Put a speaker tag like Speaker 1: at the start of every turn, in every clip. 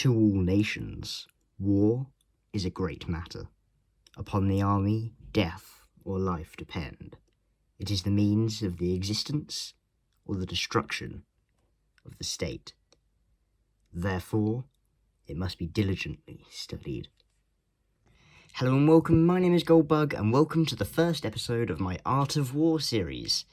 Speaker 1: To all nations, war is a great matter. Upon the army, death or life depend. It is the means of the existence or the destruction of the state. Therefore, it must be diligently studied. Hello and welcome, my name is Goldbug, and welcome to the first episode of my Art of War series.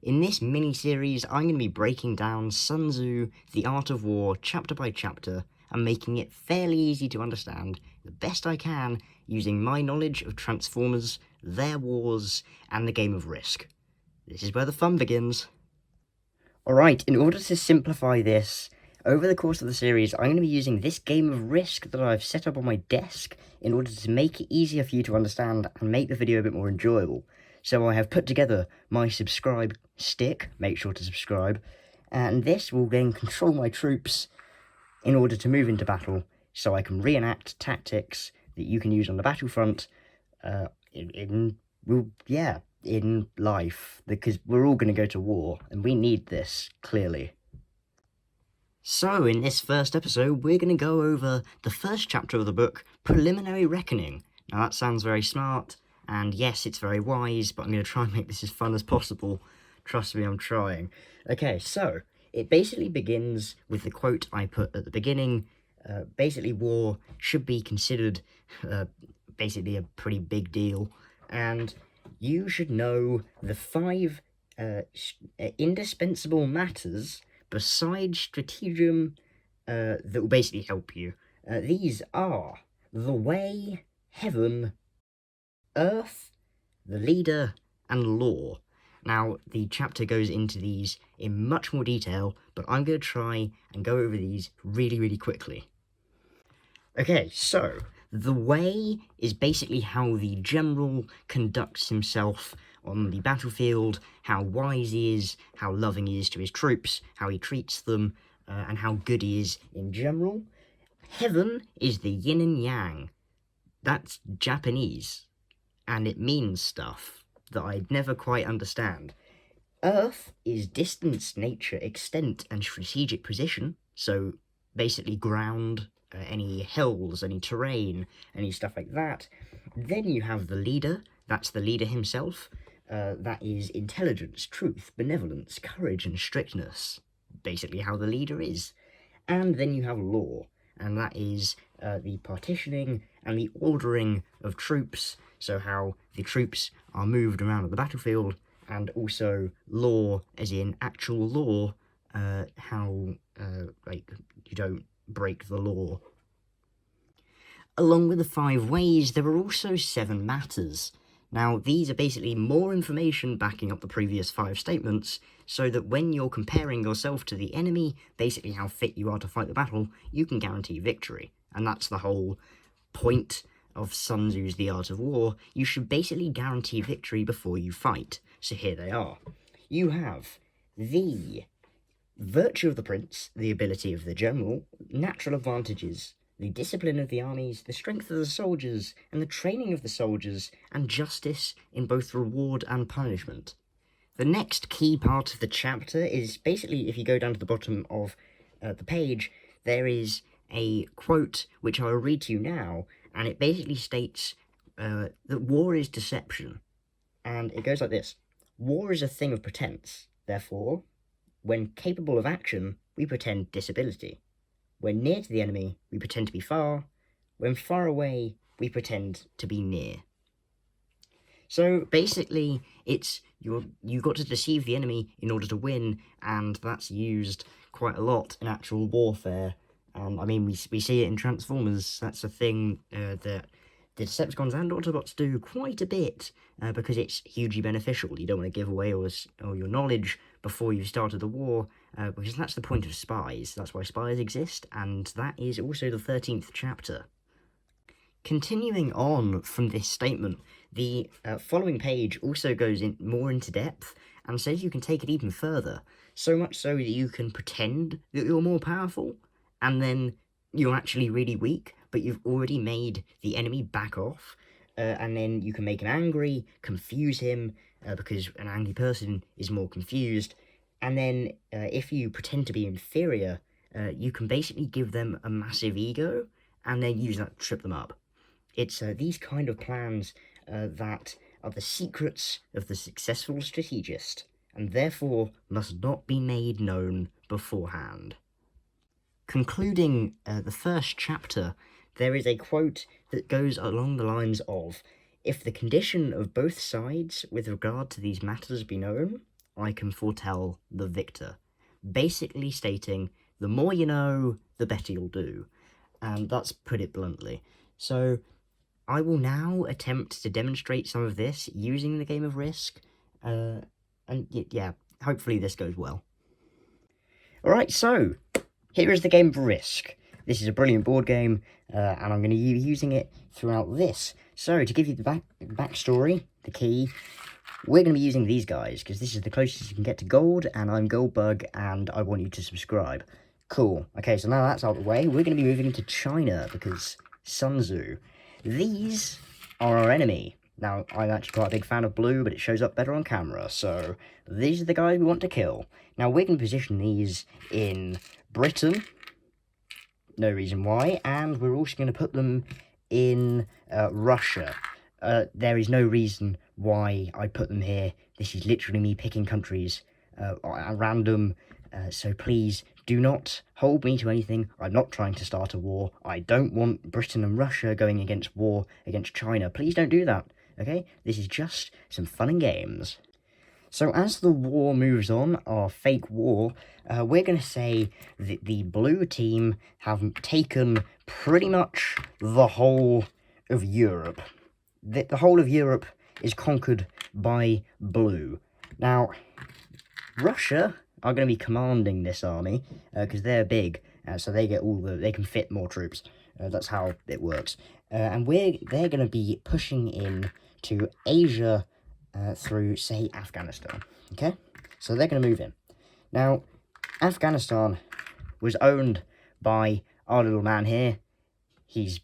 Speaker 1: In this mini-series, I'm going to be breaking down Sun Tzu, The Art of War, chapter by chapter, and making it fairly easy to understand, the best I can, using my knowledge of Transformers, their wars, and the game of Risk. This is where the fun begins. Alright, in order to simplify this, over the course of the series, I'm going to be using this game of Risk that I've set up on my desk in order to make it easier for you to understand and make the video a bit more enjoyable. So I have put together my subscribe stick, make sure to subscribe, and this will then control my troops in order to move into battle, so I can reenact tactics that you can use on the battlefront in life, because we're all going to go to war, and we need this, clearly. So, in this first episode, we're going to go over the first chapter of the book, Preliminary Reckoning. Now, that sounds very smart, and yes, it's very wise, but I'm going to try and make this as fun as possible. Trust me, I'm trying. Okay, so, it basically begins with the quote I put at the beginning. Basically, war should be considered basically a pretty big deal, and you should know the 5 indispensable matters besides stratagem that will basically help you. These are the way, heaven, earth, the leader, and law. Now, the chapter goes into these in much more detail, but I'm going to try and go over these really, really quickly. Okay, so, the way is basically how the general conducts himself on the battlefield, how wise he is, how loving he is to his troops, how he treats them, and how good he is in general. Heaven is the yin and yang. That's Japanese, and it means stuff that I'd never quite understand. Earth is distance, nature, extent, and strategic position, so basically ground, any hills, any terrain, any stuff like that. Then you have the leader, that's the leader himself. That is intelligence, truth, benevolence, courage, and strictness. Basically how the leader is. And then you have law, and that is the partitioning and the ordering of troops, so how the troops are moved around the battlefield, and also law, as in actual law, how, you don't break the law. Along with the 5 ways, there are also 7 matters. Now, these are basically more information backing up the previous 5 statements, so that when you're comparing yourself to the enemy, basically how fit you are to fight the battle, you can guarantee victory. And that's the whole point of Sun Tzu's The Art of War. You should basically guarantee victory before you fight. So here they are. You have the virtue of the prince, the ability of the general, natural advantages, the discipline of the armies, the strength of the soldiers, and the training of the soldiers, and justice in both reward and punishment. The next key part of the chapter is basically, if you go down to the bottom of the page, there is a quote which I will read to you now, and it basically states that war is deception. And it goes like this: war is a thing of pretense. Therefore, when capable of action, we pretend disability. When near to the enemy, we pretend to be far. When far away, we pretend to be near. So basically, it's you've got to deceive the enemy in order to win, and that's used quite a lot in actual warfare. I mean, we see it in Transformers. That's a thing that the Decepticons and Autobots do quite a bit, because it's hugely beneficial. You don't want to give away all your knowledge before you've started the war, because that's the point of spies. That's why spies exist, and that is also the 13th chapter. Continuing on from this statement, the following page also goes more into depth and says you can take it even further, so much so that you can pretend that you're more powerful, and then you're actually really weak, but you've already made the enemy back off, and then you can make him angry, confuse him, because an angry person is more confused, and then if you pretend to be inferior, you can basically give them a massive ego and then use that to trip them up. It's these kind of plans that are the secrets of the successful strategist, and therefore must not be made known beforehand. Concluding the first chapter, there is a quote that goes along the lines of, "If the condition of both sides with regard to these matters be known, I can foretell the victor." Basically stating, the more you know, the better you'll do. And that's put it bluntly. So I will now attempt to demonstrate some of this using the game of Risk, and yeah, hopefully this goes well. Alright, so here is the game of Risk. This is a brilliant board game, and I'm going to be using it throughout this. So, to give you the backstory, the key, we're going to be using these guys, because this is the closest you can get to gold, and I'm Goldbug, and I want you to subscribe. Cool. Okay, so now that's out of the way, we're going to be moving into China, because Sun Tzu. These are our enemy. Now, I'm actually quite a big fan of blue, but it shows up better on camera, so these are the guys we want to kill. Now, we're going to position these in Britain, no reason why, and we're also going to put them in Russia. There is no reason why I put them here. This is literally me picking countries at random, so please do not hold me to anything. I'm not trying to start a war. I don't want Britain and Russia going against war against China. Please don't do that, okay? This is just some fun and games. So as the war moves on, our fake war, we're going to say that the blue team have taken pretty much the whole of Europe. The whole of Europe is conquered by blue. Now, Russia are going to be commanding this army, because they're big, so they get they can fit more troops. That's how it works. And they're going to be pushing in to Asia, through, say, Afghanistan, okay? So they're going to move in. Now, Afghanistan was owned by our little man here. He's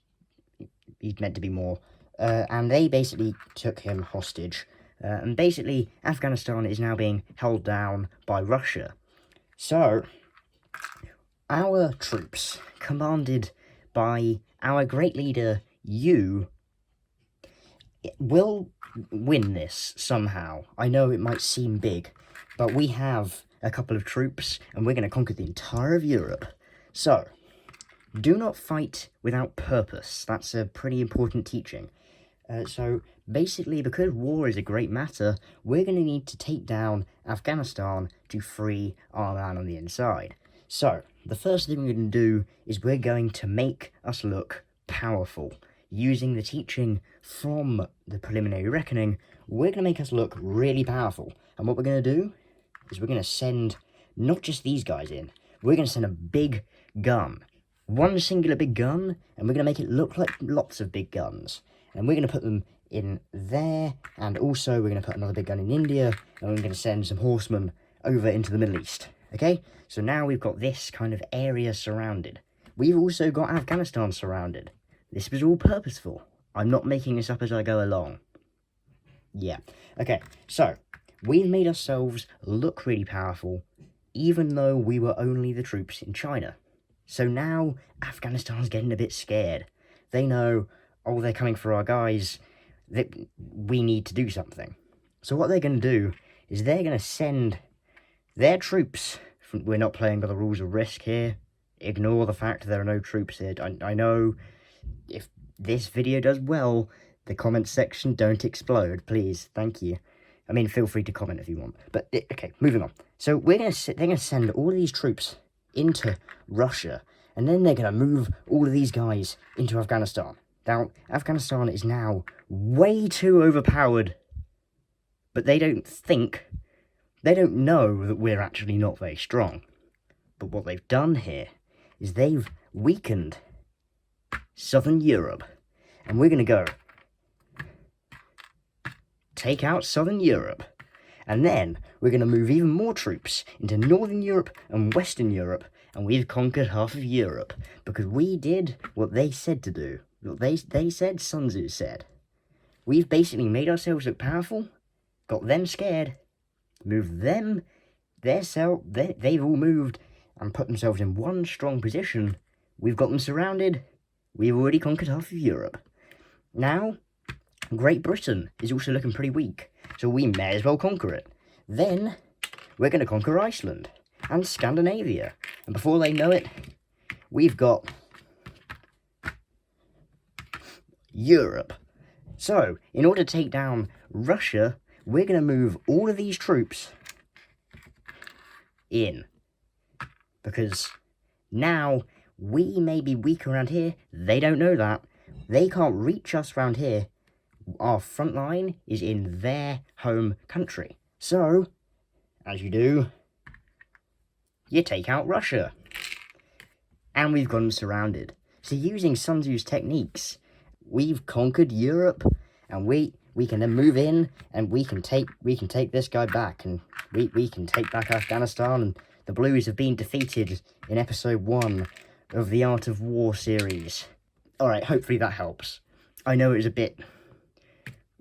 Speaker 1: meant to be more. And they basically took him hostage. And basically, Afghanistan is now being held down by Russia. So, our troops, commanded by our great leader, you, will win this somehow. I know it might seem big, but we have a couple of troops, and we're going to conquer the entire of Europe. So, do not fight without purpose. That's a pretty important teaching. So, basically, because war is a great matter, we're going to need to take down Afghanistan to free our man on the inside. So, the first thing we're going to do is we're going to make us look powerful. Using the teaching from the preliminary reckoning, we're going to make us look really powerful. And what we're going to do is we're going to send not just these guys in, we're going to send a big gun. One singular big gun, and we're going to make it look like lots of big guns. And we're going to put them in there, and also we're going to put another big gun in India, and we're going to send some horsemen over into the Middle East. Okay? So now we've got this kind of area surrounded. We've also got Afghanistan surrounded. This was all purposeful. I'm not making this up as I go along. Yeah. Okay, so we've made ourselves look really powerful, even though we were only the troops in China. So now Afghanistan's getting a bit scared. They know, oh, they're coming for our guys, that we need to do something. So what they're going to do is they're going to send their troops. We're not playing by the rules of Risk here. Ignore the fact there are no troops here. I know if this video does well, the comment section don't explode, please. Thank you. I mean, feel free to comment if you want. But, okay, moving on. So they're going to send all of these troops into Russia, and then they're going to move all of these guys into Afghanistan. Now, Afghanistan is now way too overpowered, but they don't know that we're actually not very strong. But what they've done here is they've weakened Southern Europe, and we're going to go take out Southern Europe, and then we're going to move even more troops into Northern Europe and Western Europe, and we've conquered half of Europe, because we did what they said to do. What they said, Sun Tzu said. We've basically made ourselves look powerful, got them scared, moved them, they've all moved, and put themselves in one strong position. We've got them surrounded. We've already conquered half of Europe. Now, Great Britain is also looking pretty weak, so we may as well conquer it. Then, we're going to conquer Iceland and Scandinavia. And before they know it, we've got Europe. So, in order to take down Russia, we're going to move all of these troops in. Because now, we may be weak around here. They don't know that. They can't reach us around here. Our front line is in their home country. So, as you do, you take out Russia. And we've got them surrounded. So using Sun Tzu's techniques, we've conquered Europe, and we can then move in, and we can take this guy back, and we can take back Afghanistan, and the Blues have been defeated in episode 1 of the Art of War series. Alright, hopefully that helps. I know it was a bit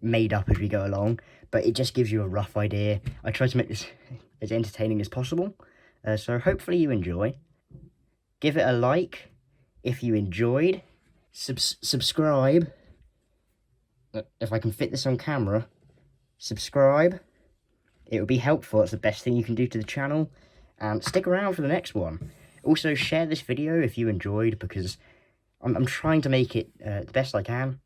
Speaker 1: made up as we go along, but it just gives you a rough idea. I try to make this as entertaining as possible, so hopefully you enjoy. Give it a like if you enjoyed. Subscribe. If I can fit this on camera, subscribe. It would be helpful. It's the best thing you can do to the channel. And stick around for the next one. Also, share this video if you enjoyed, because I'm trying to make it the best I can,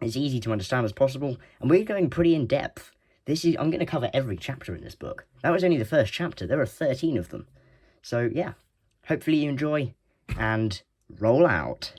Speaker 1: as easy to understand as possible. And we're going pretty in depth. I'm going to cover every chapter in this book. That was only the first chapter. There are 13 of them. So yeah, hopefully you enjoy, and roll out.